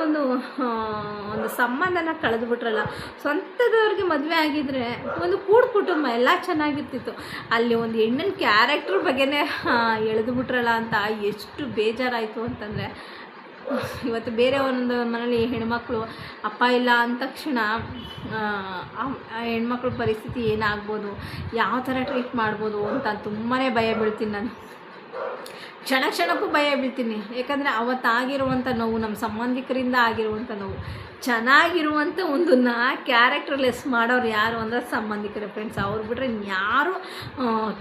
ಒಂದು ಸಂಬಂಧನ ಕಳೆದುಬಿಟ್ರಲ್ಲ. ಸ್ವಂತದವ್ರಿಗೆ ಮದುವೆ ಆಗಿದ್ರೆ ಒಂದು ಕುಟುಂಬ ಎಲ್ಲ ಚೆನ್ನಾಗಿರ್ತಿತ್ತು. ಅಲ್ಲಿ ಒಂದು ಹೆಣ್ಣಿನ ಕ್ಯಾರೆಕ್ಟರ್ ಬಗ್ಗೆನೇ ಎಳೆದುಬಿಟ್ರಲ್ಲ ಅಂತ ಎಷ್ಟು ಬೇಜಾರಾಯಿತು ಅಂತಂದರೆ, ಇವತ್ತು ಬೇರೆ ಒಂದು ಮನೇಲಿ ಹೆಣ್ಮಕ್ಳು ಅಪ್ಪ ಇಲ್ಲ ಅಂದ ತಕ್ಷಣ ಹೆಣ್ಮಕ್ಳ ಪರಿಸ್ಥಿತಿ ಏನಾಗ್ಬೋದು, ಯಾವ ಥರ ಟ್ರೀಟ್ ಮಾಡ್ಬೋದು ಅಂತ ತುಂಬಾ ಭಯ ಬೀಳ್ತೀನಿ ನಾನು. ಕ್ಷಣಕ್ಕೂ ಭಯ ಬೀಳ್ತೀನಿ. ಯಾಕಂದರೆ ಅವತ್ತಾಗಿರುವಂಥ ನೋವು, ನಮ್ಮ ಸಂಬಂಧಿಕರಿಂದ ಆಗಿರುವಂಥ ನೋವು. ಚೆನ್ನಾಗಿರುವಂಥ ಒಂದನ್ನು ಕ್ಯಾರೆಕ್ಟರ್ಲೆಸ್ ಮಾಡೋರು ಯಾರು ಅಂದರೆ ಸಂಬಂಧಿಕರೇ ಫ್ರೆಂಡ್ಸ್. ಅವ್ರು ಬಿಟ್ಟರೆ ಯಾರು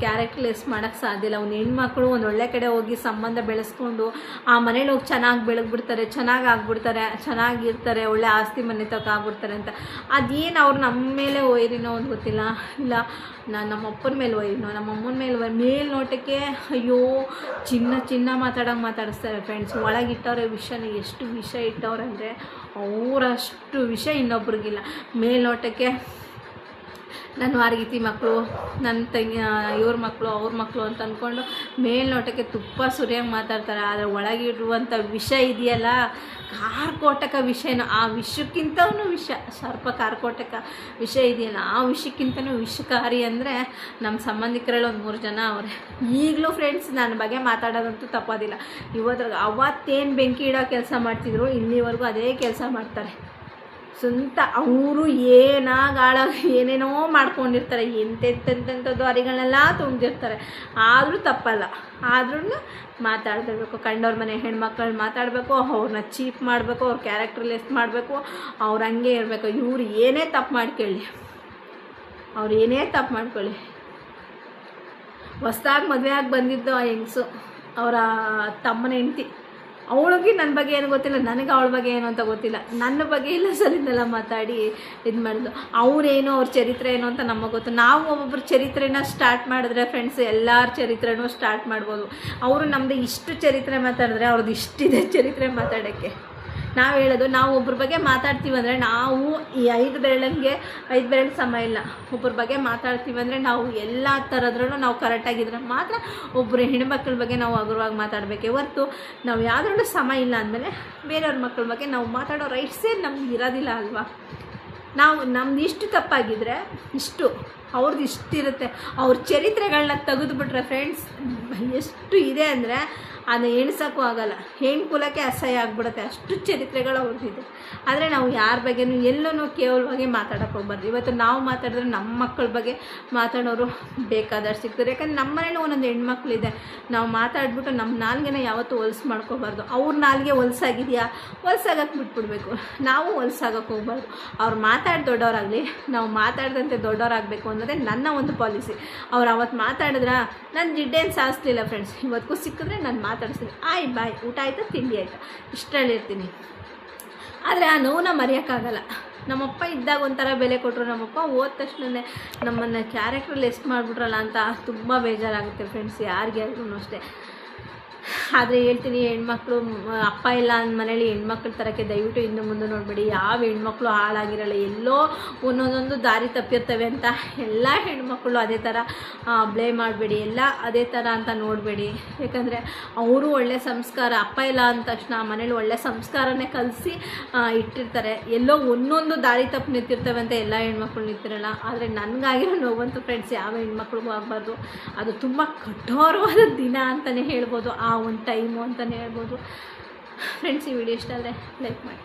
ಕ್ಯಾರೆಕ್ಟರ್ಲೆಸ್ ಮಾಡೋಕ್ಕೆ ಸಾಧ್ಯ ಇಲ್ಲ. ಒಂದು ಹೆಣ್ಮಕ್ಳು ಒಂದು ಒಳ್ಳೆ ಕಡೆ ಹೋಗಿ ಸಂಬಂಧ ಬೆಳೆಸ್ಕೊಂಡು ಆ ಮನೇಲಿ ಹೋಗಿ ಚೆನ್ನಾಗಿ ಬೆಳಗ್ಬಿಡ್ತಾರೆ, ಚೆನ್ನಾಗಿರ್ತಾರೆ, ಒಳ್ಳೆ ಆಸ್ತಿ ಮನೆ ತಗೊಬಿಡ್ತಾರೆ ಅಂತ. ಅದೇನು ಅವ್ರು ನಮ್ಮ ಮೇಲೆ ಒಯ್ರಿನೋ ಒಂದು ಗೊತ್ತಿಲ್ಲ, ಇಲ್ಲ ನಮ್ಮ ಅಪ್ಪನ ಮೇಲೆ ಒಯ್ರಿನೋ, ನಮ್ಮ ಅಮ್ಮನ ಮೇಲೆ ಮೇಲ್ನೋಟಕ್ಕೆ ಅಯ್ಯೋ ಚಿನ್ನ ಮಾತಾಡಿಸ್ತಾರೆ ಫ್ರೆಂಡ್ಸ್. ಒಳಗಿಟ್ಟವ್ರೆ ವಿಷಯನ ಎಷ್ಟು ವಿಷಯ ಇಟ್ಟವ್ರೆ ಅಂದರೆ ಅವರಷ್ಟು ವಿಷಯ ಇನ್ನೊಬ್ರಿಗಿಲ್ಲ. ಮೇಲ್ನೋಟಕ್ಕೆ ನನ್ನ ವಾರಗೀತಿ ಮಕ್ಕಳು, ನನ್ನ ತಂಗಿ ಇವ್ರ ಮಕ್ಕಳು, ಅವ್ರ ಮಕ್ಕಳು ಅಂತ ಅಂದ್ಕೊಂಡು ಮೇಲ್ನೋಟಕ್ಕೆ ತುಪ್ಪ ಸುರಿಯಂಗೆ ಮಾತಾಡ್ತಾರೆ. ಆದರೆ ಒಳಗಿರುವಂಥ ವಿಷ ಇದೆಯಲ್ಲ, ಕಾರ್ಕೋಟಕ ವಿಷಯನೋ, ಆ ವಿಷಕ್ಕಿಂತನೂ ವಿಷ, ಸರ್ಪ ಕಾರ್ಕೋಟಕ ವಿಷ ಇದೆಯಲ್ಲ, ಆ ವಿಷಕ್ಕಿಂತನೂ ವಿಷಕಾರಿ ಅಂದರೆ ನಮ್ಮ ಸಂಬಂಧಿಕರಲ್ಲಿ ಒಂದು 3 ಜನ ಅವರೇ. ಈಗಲೂ ಫ್ರೆಂಡ್ಸ್ ನನ್ನ ಬಗ್ಗೆ ಮಾತಾಡೋದಂತೂ ತಪ್ಪೋದಿಲ್ಲ. ಅವತ್ತೇನು ಬೆಂಕಿ ಇಡೋ ಕೆಲಸ ಮಾಡ್ತಿದ್ರು, ಇಲ್ಲಿವರೆಗೂ ಅದೇ ಕೆಲಸ ಮಾಡ್ತಾರೆ. ಸ್ವಂತ ಅವರು ಏನೇನೋ ಮಾಡ್ಕೊಂಡಿರ್ತಾರೆ, ಎಂತೆಂಥದ್ದು ಅರಿಗಳನ್ನೆಲ್ಲ ತುಂಬಿರ್ತಾರೆ. ಆದರೂ ತಪ್ಪಲ್ಲ, ಆದ್ರೂ ಮಾತಾಡ್ತಿರ್ಬೇಕು. ಕಂಡವ್ರ ಮನೆ ಹೆಣ್ಮಕ್ಳು ಮಾತಾಡಬೇಕು, ಅವ್ರನ್ನ ಚೀಪ್ ಮಾಡಬೇಕು, ಅವ್ರ ಕ್ಯಾರೆಕ್ಟರ್ಲೆಸ್ ಮಾಡಬೇಕು, ಅವ್ರು ಹಂಗೆ ಇರಬೇಕು. ಇವ್ರು ಏನೇ ತಪ್ಪು ಮಾಡ್ಕೊಳ್ಳಿ, ಹೊಸ್ದಾಗಿ ಮದುವೆ ಆಗಿ ಬಂದಿದ್ದು ಆ ಹೆಂಗಸು, ಅವರ ತಮ್ಮನ ಹೆಂಡತಿ, ಅವಳಿಗೆ ನನ್ನ ಬಗ್ಗೆ ಏನು ಗೊತ್ತಿಲ್ಲ, ನನಗೆ ಅವಳ ಬಗ್ಗೆ ಏನು ಅಂತ ಗೊತ್ತಿಲ್ಲ. ನನ್ನ ಬಗ್ಗೆ ಇಲ್ಲ ಸರಿನೆಲ್ಲ ಮಾತಾಡಿ ಇದು ಮಾಡೋದು. ಅವ್ರೇನೋ ಅವ್ರ ಚರಿತ್ರೆ ಏನು ಅಂತ ನಮಗೆ ಗೊತ್ತು. ನಾವು ಒಬ್ಬೊಬ್ಬರ ಚರಿತ್ರೆನ ಸ್ಟಾರ್ಟ್ ಮಾಡಿದ್ರೆ ಫ್ರೆಂಡ್ಸ್, ಎಲ್ಲರ ಚರಿತ್ರೆನೂ ಸ್ಟಾರ್ಟ್ ಮಾಡ್ಬೋದು. ಅವರು ನಮ್ಮದು ಇಷ್ಟು ಚರಿತ್ರೆ ಮಾತಾಡಿದ್ರೆ ಅವ್ರದ್ದು ಇಷ್ಟಿದೆ ಚರಿತ್ರೆ ಮಾತಾಡೋಕ್ಕೆ. ನಾವು ಹೇಳೋದು, ನಾವು ಒಬ್ಬರ ಬಗ್ಗೆ ಮಾತಾಡ್ತೀವಿ ಅಂದರೆ ನಾವು ಈ 5 ಬೆರಳು ಸಮ ಇಲ್ಲ. ಒಬ್ಬರ ಬಗ್ಗೆ ಮಾತಾಡ್ತೀವಿ ಅಂದರೆ ನಾವು ಎಲ್ಲ ಥರದ್ರೂ ನಾವು ಕರೆಕ್ಟಾಗಿದ್ರೆ ಮಾತ್ರ ಒಬ್ಬರು ಹೆಣ್ಮಕ್ಳ ಬಗ್ಗೆ ನಾವು ಹಗುರವಾಗಿ ಮಾತಾಡಬೇಕೇ ಹೊರತು ನಾವು ಯಾವುದ್ರಲ್ಲೂ ಸಮ ಇಲ್ಲ ಅಂದಮೇಲೆ ಬೇರೆಯವ್ರ ಮಕ್ಕಳ ಬಗ್ಗೆ ನಾವು ಮಾತಾಡೋ ರೈಟ್ಸೇ ನಮ್ಗೆ ಇರೋದಿಲ್ಲ ಅಲ್ವಾ. ನಮ್ದು ಇಷ್ಟು ತಪ್ಪಾಗಿದ್ದರೆ ಇಷ್ಟು, ಅವ್ರದ್ದು ಇಷ್ಟಿರುತ್ತೆ. ಅವ್ರ ಚರಿತ್ರೆಗಳನ್ನ ತೆಗೆದುಬಿಟ್ರೆ ಫ್ರೆಂಡ್ಸ್ ಎಷ್ಟು ಇದೆ ಅಂದರೆ ಅದನ್ನ ಎಣ್ಸೋಕ್ಕೂ ಆಗಲ್ಲ. ಹೆಣ್ಣು ಕುಲಕ್ಕೆ ಅಸಹ್ಯ ಆಗ್ಬಿಡುತ್ತೆ, ಅಷ್ಟು ಚರಿತ್ರೆಗಳು ಅವ್ರದ್ದಿದೆ. ಆದರೆ ನಾವು ಯಾರ ಬಗ್ಗೆನೂ ಎಲ್ಲೂ ಕೇವಲವಾಗಿ ಮಾತಾಡೋಕ್ಕೆ ಹೋಗ್ಬಾರ್ದು. ಇವತ್ತು ನಾವು ಮಾತಾಡಿದ್ರೆ ನಮ್ಮ ಮಕ್ಕಳ ಬಗ್ಗೆ ಮಾತಾಡೋರು ಬೇಕಾದಷ್ಟು ಸಿಗ್ತಾರೆ. ಯಾಕಂದರೆ ನಮ್ಮ ಮನೇಲಿ ಒಂದೊಂದು ಹೆಣ್ಮಕ್ಳಿದೆ, ನಾವು ಮಾತಾಡ್ಬಿಟ್ಟು ನಮ್ಮ ನಾಲ್ಗೆನ ಯಾವತ್ತೂ ಹೊಲ್ಸು ಮಾಡ್ಕೋಬಾರ್ದು. ಅವ್ರ ನಾಲ್ಗೆ ಹೊಲ್ಸಾಗಿದೆಯಾ, ಹೊಲ್ಸಾಗಕ್ಕೆ ಬಿಟ್ಬಿಡ್ಬೇಕು. ನಾವು ಹೊಲ್ಸಾಗಕ್ಕೆ ಹೋಗ್ಬಾರ್ದು. ಅವ್ರು ಮಾತಾಡಿ ದೊಡ್ಡವರಾಗಲಿ, ನಾವು ಮಾತಾಡ್ದಂತೆ ದೊಡ್ಡವರಾಗಬೇಕು ಅನ್ನೋದೇ ನನ್ನ ಒಂದು ಪಾಲಿಸಿ. ಅವ್ರು ಅವತ್ತು ಮಾತಾಡಿದ್ರೆ ನಾನು ಜಿಡ್ಡೇನು ಸಾಧಿಸ್ಲಿಲ್ಲ ಫ್ರೆಂಡ್ಸ್, ಇವತ್ತಿಗೂ ಸಿಕ್ಕಿದ್ರೆ ನಾನು ಮಾತಾಡಿಸ್ತೀನಿ, ಬಾಯ್, ಊಟ ಆಯಿತಾ, ತಿಂಡಿ ಆಯಿತಾ, ಇಷ್ಟರಲ್ಲಿರ್ತೀನಿ. ಆದರೆ ಆ ನೋವನ್ನ ಮರೆಯೋಕ್ಕಾಗಲ್ಲ. ನಮ್ಮಪ್ಪ ಇದ್ದಾಗ ಒಂಥರ ಬೆಲೆ ಕೊಟ್ಟರು, ನಮ್ಮಪ್ಪ ಹೋದ ತಕ್ಷಣ ನಮ್ಮನ್ನು ಕ್ಯಾರೆಕ್ಟರ್ ಲೆಸ್ ಮಾಡಿಬಿಟ್ರಲ್ಲ ಅಂತ ತುಂಬ ಬೇಜಾರಾಗುತ್ತೆ ಫ್ರೆಂಡ್ಸ್, ಯಾರಿಗೆ ಆದ್ರೂ ಅಷ್ಟೇ. ಆದರೆ ಹೇಳ್ತೀನಿ, ಹೆಣ್ಮಕ್ಳು ಅಪ್ಪ ಇಲ್ಲ ಅಂದ ಮನೇಲಿ ಹೆಣ್ಮಕ್ಳ ಥರಕ್ಕೆ ದಯವಿಟ್ಟು ಹಿಂದೆ ಮುಂದೆ ನೋಡಬೇಡಿ. ಯಾವ ಹೆಣ್ಮಕ್ಳು ಹಾಳಾಗಿರಲ್ಲ, ಎಲ್ಲೋ ಒಂದೊಂದೊಂದು ದಾರಿ ತಪ್ಪಿರ್ತವೆ ಅಂತ ಎಲ್ಲ ಹೆಣ್ಮಕ್ಳು ಅದೇ ಥರ ಬ್ಲೇಮ್ ಮಾಡಬೇಡಿ, ಎಲ್ಲ ಅದೇ ಥರ ಅಂತ ನೋಡಬೇಡಿ. ಯಾಕಂದರೆ ಅವರು ಒಳ್ಳೆ ಸಂಸ್ಕಾರ, ಅಪ್ಪ ಇಲ್ಲ ಅಂದ ತಕ್ಷಣ ಮನೇಲಿ ಒಳ್ಳೆ ಸಂಸ್ಕಾರನೇ ಕಲಿಸಿ ಇಟ್ಟಿರ್ತಾರೆ. ಎಲ್ಲೋ ಒಂದೊಂದು ದಾರಿ ತಪ್ಪು ನಿಂತಿರ್ತವೆ ಅಂತ ಎಲ್ಲ ಹೆಣ್ಮಕ್ಳು ನಿಂತಿರಲ್ಲ. ಆದರೆ ನನಗಾಗಿರೋ ನೋವಂತೂ ಫ್ರೆಂಡ್ಸ್ ಯಾವ ಹೆಣ್ಮಕ್ಳಿಗೂ ಆಗಬಾರ್ದು. ಅದು ತುಂಬ ಕಠೋರವಾದ ದಿನ ಅಂತಲೇ ಹೇಳ್ಬೋದು, ಆ ಒಂದು ಟೈಮು ಅಂತಲೇ ಹೇಳ್ಬೋದು. ಫ್ರೆಂಡ್ಸ್, ಈ ವಿಡಿಯೋ ಇಷ್ಟ ಆದರೆ ಲೈಕ್ ಮಾಡಿ.